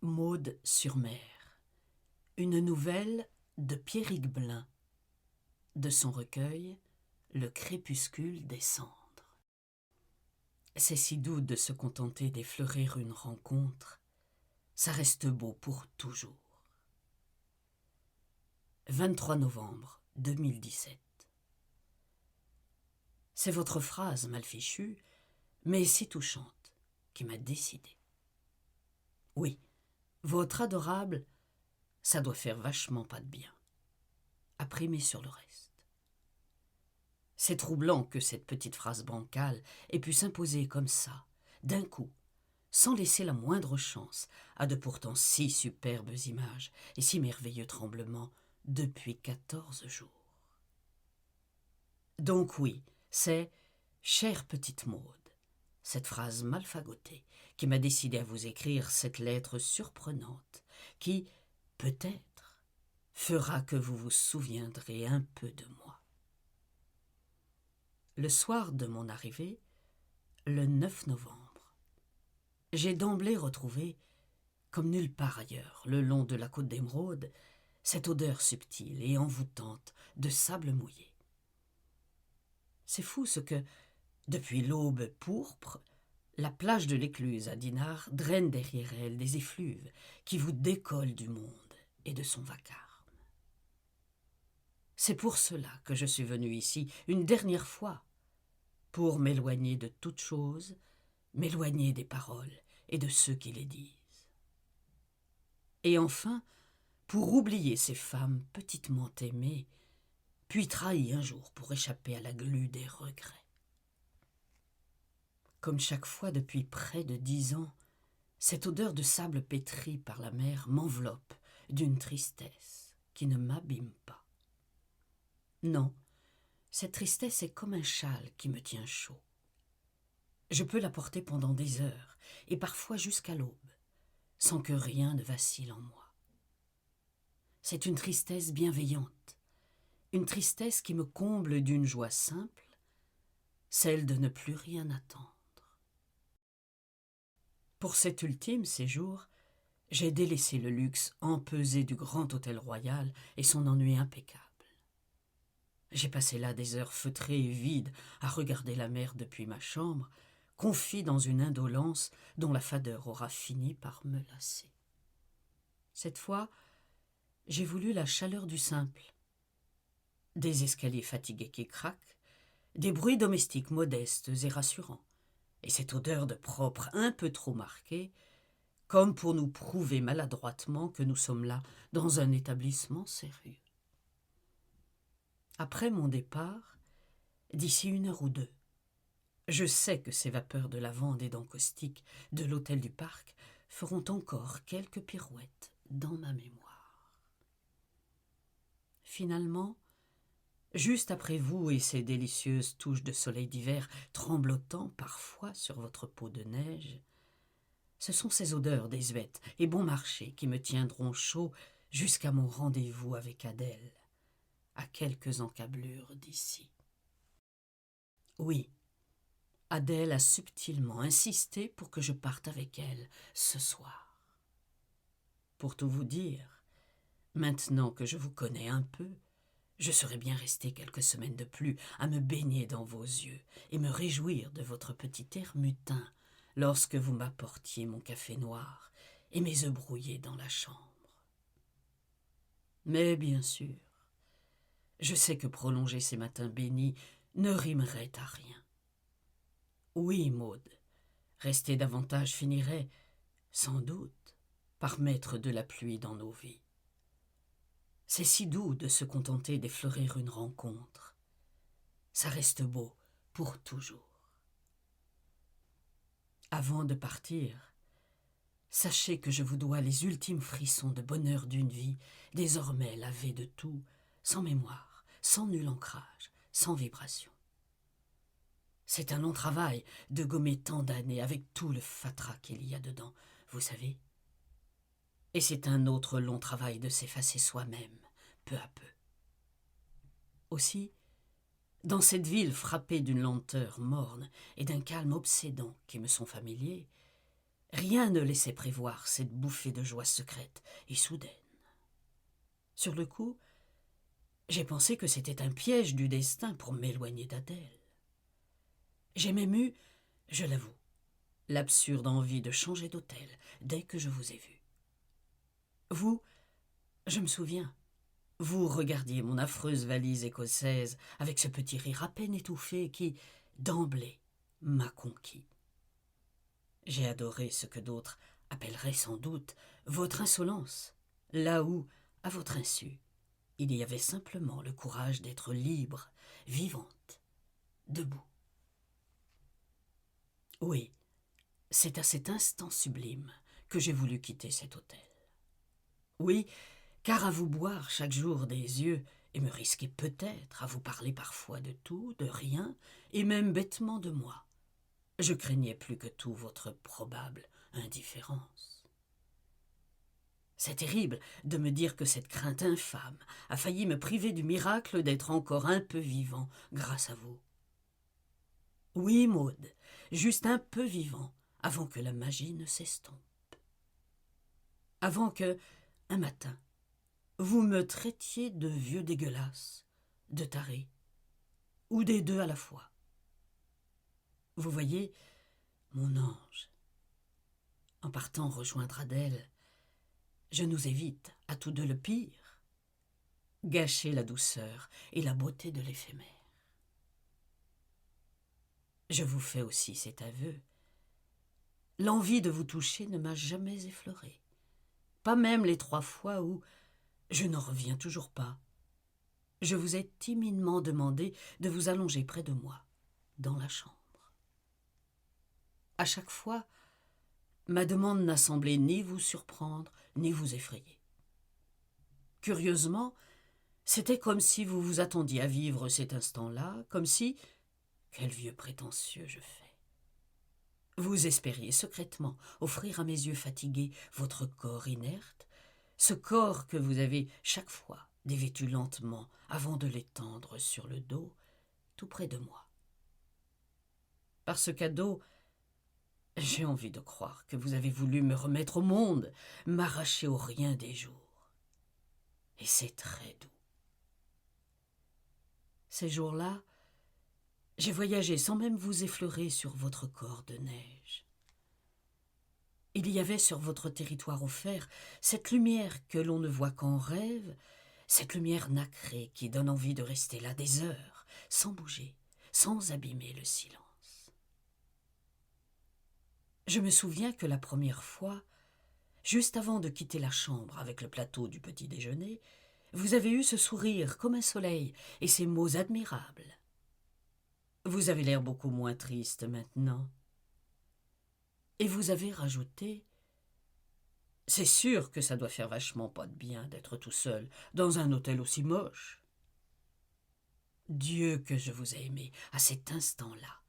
Maud sur mer. Une nouvelle de Pierrick Blin, de son recueil Le crépuscule des cendres. C'est si doux de se contenter d'effleurer une rencontre, ça reste beau pour toujours. 23 novembre 2017. C'est votre phrase mal fichue, mais si touchante, qui m'a décidé. Oui, votre adorable, ça doit faire vachement pas de bien. À primer sur le reste. C'est troublant que cette petite phrase bancale ait pu s'imposer comme ça, d'un coup, sans laisser la moindre chance à de pourtant si superbes images et si merveilleux tremblements depuis 14 jours. Donc oui, c'est « Chère petite Maud », cette phrase mal fagotée qui m'a décidé à vous écrire cette lettre surprenante qui, peut-être, fera que vous vous souviendrez un peu de moi. Le soir de mon arrivée, le 9 novembre, j'ai d'emblée retrouvé, comme nulle part ailleurs, le long de la côte d'Émeraude, cette odeur subtile et envoûtante de sable mouillé. C'est fou ce que, depuis l'aube pourpre, la plage de l'Écluse à Dinard draine derrière elle des effluves qui vous décollent du monde et de son vacarme. C'est pour cela que je suis venu ici une dernière fois, pour m'éloigner de toute chose, m'éloigner des paroles et de ceux qui les disent. Et enfin, pour oublier ces femmes petitement aimées, puis trahies un jour pour échapper à la glu des regrets. Comme chaque fois depuis près de 10 ans, cette odeur de sable pétri par la mer m'enveloppe d'une tristesse qui ne m'abîme pas. Non, cette tristesse est comme un châle qui me tient chaud. Je peux la porter pendant des heures, et parfois jusqu'à l'aube, sans que rien ne vacille en moi. C'est une tristesse bienveillante, une tristesse qui me comble d'une joie simple, celle de ne plus rien attendre. Pour cet ultime séjour, j'ai délaissé le luxe empesé du grand hôtel royal et son ennui impeccable. J'ai passé là des heures feutrées et vides à regarder la mer depuis ma chambre, confit dans une indolence dont la fadeur aura fini par me lasser. Cette fois, j'ai voulu la chaleur du simple. Des escaliers fatigués qui craquent, des bruits domestiques modestes et rassurants, et cette odeur de propre un peu trop marquée, comme pour nous prouver maladroitement que nous sommes là dans un établissement sérieux. Après mon départ, d'ici 1 heure ou 2, je sais que ces vapeurs de lavande et d'encaustique de l'hôtel du Parc feront encore quelques pirouettes dans ma mémoire. Finalement, juste après vous et ces délicieuses touches de soleil d'hiver tremblotant parfois sur votre peau de neige, ce sont ces odeurs désuètes et bon marché qui me tiendront chaud jusqu'à mon rendez-vous avec Adèle, à quelques encablures d'ici. Oui, Adèle a subtilement insisté pour que je parte avec elle ce soir. Pour tout vous dire, maintenant que je vous connais un peu, je serais bien resté quelques semaines de plus à me baigner dans vos yeux et me réjouir de votre petit air mutin lorsque vous m'apportiez mon café noir et mes œufs brouillés dans la chambre. Mais bien sûr, je sais que prolonger ces matins bénis ne rimerait à rien. Oui, Maud, rester davantage finirait, sans doute, par mettre de la pluie dans nos vies. C'est si doux de se contenter d'effleurer une rencontre. Ça reste beau pour toujours. Avant de partir, sachez que je vous dois les ultimes frissons de bonheur d'une vie désormais lavée de tout, sans mémoire, sans nul ancrage, sans vibration. C'est un long travail de gommer tant d'années avec tout le fatras qu'il y a dedans, vous savez. Et c'est un autre long travail de s'effacer soi-même, peu à peu. Aussi, dans cette ville frappée d'une lenteur morne et d'un calme obsédant qui me sont familiers, Rien ne laissait prévoir cette bouffée de joie secrète et soudaine. Sur le coup, j'ai pensé que c'était un piège du destin pour m'éloigner d'Adèle. J'ai même eu, je l'avoue, l'absurde envie de changer d'hôtel dès que je vous ai vu. Vous, je me souviens, vous regardiez mon affreuse valise écossaise avec ce petit rire à peine étouffé qui, d'emblée, m'a conquis. J'ai adoré ce que d'autres appelleraient sans doute votre insolence, là où, à votre insu, il y avait simplement le courage d'être libre, vivante, debout. Oui, c'est à cet instant sublime que j'ai voulu quitter cet hôtel. Oui, car à vous boire chaque jour des yeux et me risquer peut-être à vous parler parfois de tout, de rien, et même bêtement de moi, je craignais plus que tout votre probable indifférence. C'est terrible de me dire que cette crainte infâme a failli me priver du miracle d'être encore un peu vivant grâce à vous. Oui, Maud, juste un peu vivant, avant que la magie ne s'estompe. Avant que, un matin, vous me traitiez de vieux dégueulasse, de taré, ou des deux à la fois. Vous voyez, mon ange, en partant rejoindre Adèle, je nous évite, à tous deux le pire, gâcher la douceur et la beauté de l'éphémère. Je vous fais aussi cet aveu. L'envie de vous toucher ne m'a jamais effleurée, pas même les 3 fois où, je n'en reviens toujours pas, je vous ai timidement demandé de vous allonger près de moi, dans la chambre. À chaque fois, ma demande n'a semblé ni vous surprendre, ni vous effrayer. Curieusement, c'était comme si vous vous attendiez à vivre cet instant-là, comme si, quel vieux prétentieux je fais, vous espériez secrètement offrir à mes yeux fatigués votre corps inerte, ce corps que vous avez chaque fois dévêtu lentement avant de l'étendre sur le dos, tout près de moi. Par ce cadeau, j'ai envie de croire que vous avez voulu me remettre au monde, m'arracher au rien des jours. Et c'est très doux. Ces jours-là, j'ai voyagé sans même vous effleurer sur votre corps de neige. Il y avait sur votre territoire offert cette lumière que l'on ne voit qu'en rêve, cette lumière nacrée qui donne envie de rester là des heures, sans bouger, sans abîmer le silence. Je me souviens que la première fois, juste avant de quitter la chambre avec le plateau du petit déjeuner, vous avez eu ce sourire comme un soleil et ces mots admirables. Vous avez l'air beaucoup moins triste maintenant. Et vous avez rajouté « C'est sûr que ça doit faire vachement pas de bien d'être tout seul dans un hôtel aussi moche. » Dieu que je vous ai aimé à cet instant-là,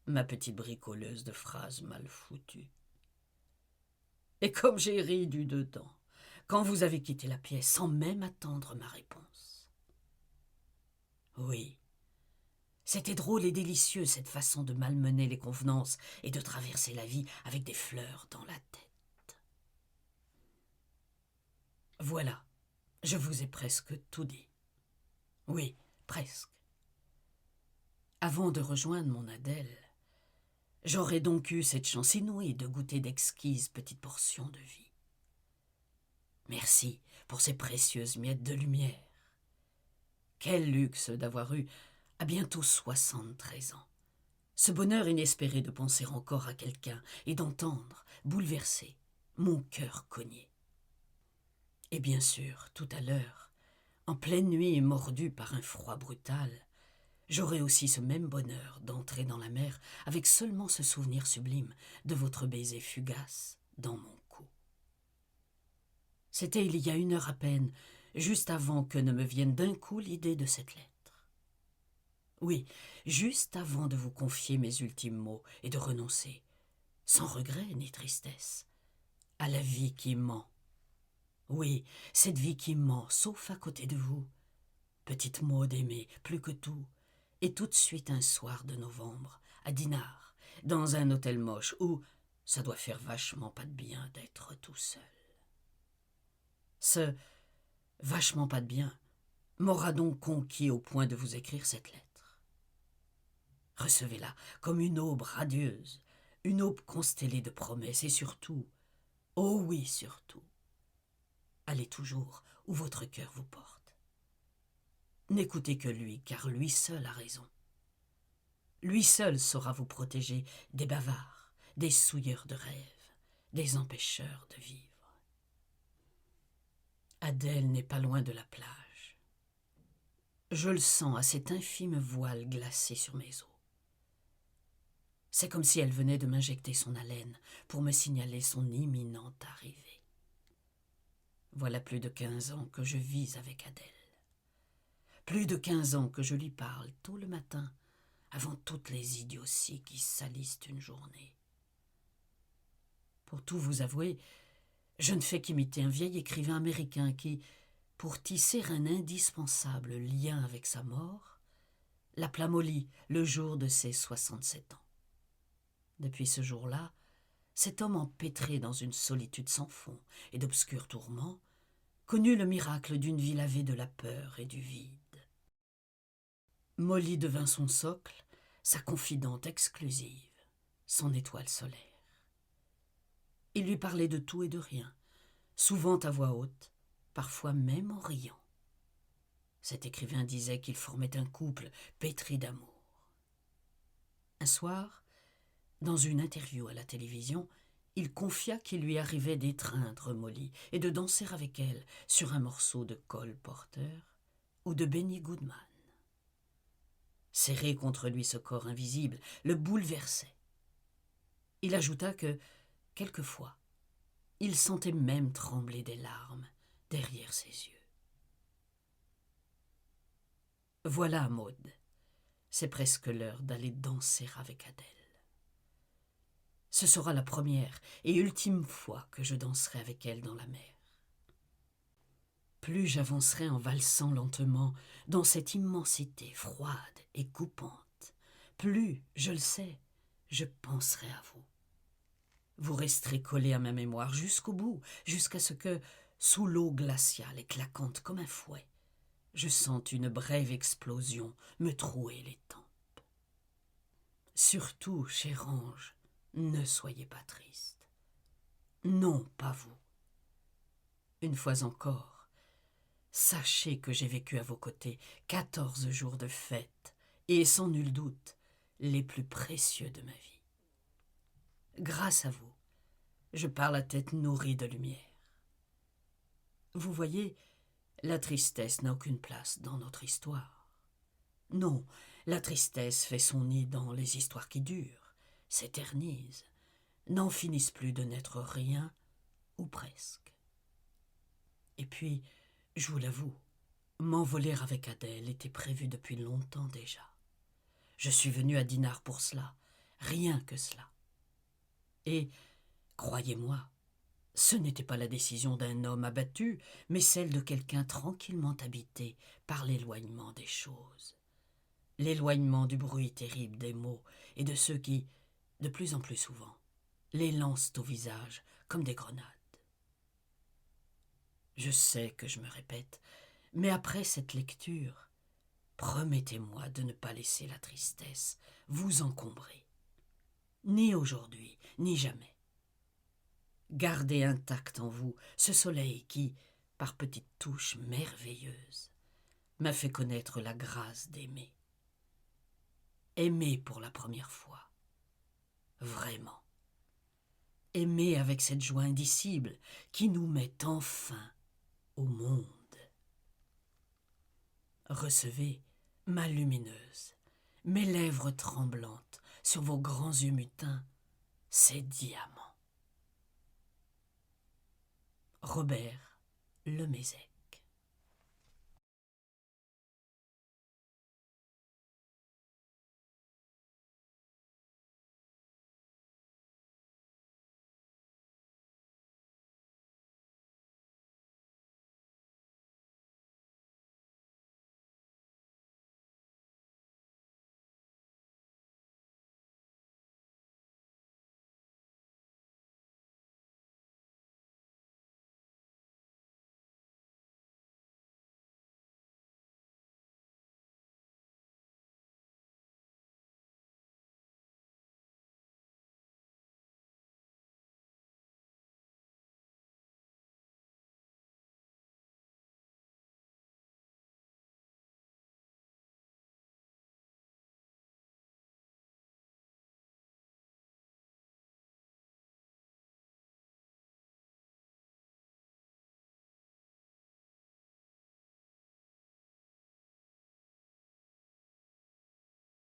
ma petite bricoleuse de phrases mal foutues. Et comme j'ai ri du dedans, quand vous avez quitté la pièce sans même attendre ma réponse. Oui, c'était drôle et délicieux cette façon de malmener les convenances et de traverser la vie avec des fleurs dans la tête. Voilà, je vous ai presque tout dit. Oui, presque. Avant de rejoindre mon Adèle, j'aurais donc eu cette chance inouïe de goûter d'exquises petites portions de vie. Merci pour ces précieuses miettes de lumière. Quel luxe d'avoir eu, à bientôt 73 ans, ce bonheur inespéré de penser encore à quelqu'un et d'entendre, bouleversé, mon cœur cogner. Et bien sûr, tout à l'heure, en pleine nuit et mordu par un froid brutal, j'aurai aussi ce même bonheur d'entrer dans la mer avec seulement ce souvenir sublime de votre baiser fugace dans mon cou. C'était il y a 1 heure à peine, juste avant que ne me vienne d'un coup l'idée de cette lettre. Oui, juste avant de vous confier mes ultimes mots et de renoncer, sans regret ni tristesse, à la vie qui ment. Oui, cette vie qui ment, sauf à côté de vous. Petite Maud aimée, plus que tout, et tout de suite un soir de novembre, à Dinard, dans un hôtel moche où, Ça doit faire vachement pas de bien d'être tout seul. Ce vachement pas de bien m'aura donc conquis au point de vous écrire cette lettre. Recevez-la comme une aube radieuse, une aube constellée de promesses, et surtout, oh oui, surtout, allez toujours où votre cœur vous porte. N'écoutez que lui, car lui seul a raison. Lui seul saura vous protéger des bavards, des souilleurs de rêves, des empêcheurs de vivre. Adèle n'est pas loin de la plage. Je le sens à cet infime voile glacé sur mes os. C'est comme si elle venait de m'injecter son haleine pour me signaler son imminente arrivée. Voilà plus de 15 ans que je vis avec Adèle. Plus de 15 ans que je lui parle tôt le matin, avant toutes les idioties qui salissent une journée. Pour tout vous avouer, je ne fais qu'imiter un vieil écrivain américain qui, pour tisser un indispensable lien avec sa mort, l'appela Molly le jour de ses 67 ans. Depuis ce jour-là, cet homme empêtré dans une solitude sans fond et d'obscurs tourments connut le miracle d'une vie lavée de la peur et du vide. Molly devint son socle, sa confidente exclusive, son étoile solaire. Il lui parlait de tout et de rien, souvent à voix haute, parfois même en riant. Cet écrivain disait qu'il formait un couple pétri d'amour. Un soir, dans une interview à la télévision, il confia qu'il lui arrivait d'étreindre Molly et de danser avec elle sur un morceau de Cole Porter ou de Benny Goodman. Serré contre lui, ce corps invisible le bouleversait. Il ajouta que, quelquefois, il sentait même trembler des larmes derrière ses yeux. Voilà, Maud, c'est presque l'heure d'aller danser avec Adèle. Ce sera la première et ultime fois que je danserai avec elle dans la mer. Plus j'avancerai en valsant lentement dans cette immensité froide et coupante, plus, je le sais, je penserai à vous. Vous resterez collé à ma mémoire jusqu'au bout, jusqu'à ce que, sous l'eau glaciale et claquante comme un fouet, je sente une brève explosion me trouer les tempes. Surtout, cher ange, ne soyez pas triste. Non, pas vous. Une fois encore, sachez que j'ai vécu à vos côtés 14 jours de fête, et sans nul doute, les plus précieux de ma vie. Grâce à vous, je pars la tête nourrie de lumière. Vous voyez, la tristesse n'a aucune place dans notre histoire. Non, la tristesse fait son nid dans les histoires qui durent, s'éternisent, n'en finissent plus de n'être rien, ou presque. Et puis, je vous l'avoue, m'envoler avec Adèle était prévu depuis longtemps déjà. Je suis venu à Dinard pour cela, rien que cela. Et, croyez-moi, ce n'était pas la décision d'un homme abattu, mais celle de quelqu'un tranquillement habité par l'éloignement des choses. L'éloignement du bruit terrible des mots et de ceux qui, de plus en plus souvent, les lancent au visage comme des grenades. Je sais que je me répète, mais après cette lecture, promettez-moi de ne pas laisser la tristesse vous encombrer. Ni aujourd'hui, ni jamais. Gardez intact en vous ce soleil qui, par petites touches merveilleuses, m'a fait connaître la grâce d'aimer. Aimer pour la première fois. Vraiment. Aimer avec cette joie indicible qui nous met enfin au monde. Recevez, ma lumineuse, mes lèvres tremblantes sur vos grands yeux mutins, ces diamants. Robert Lemezec.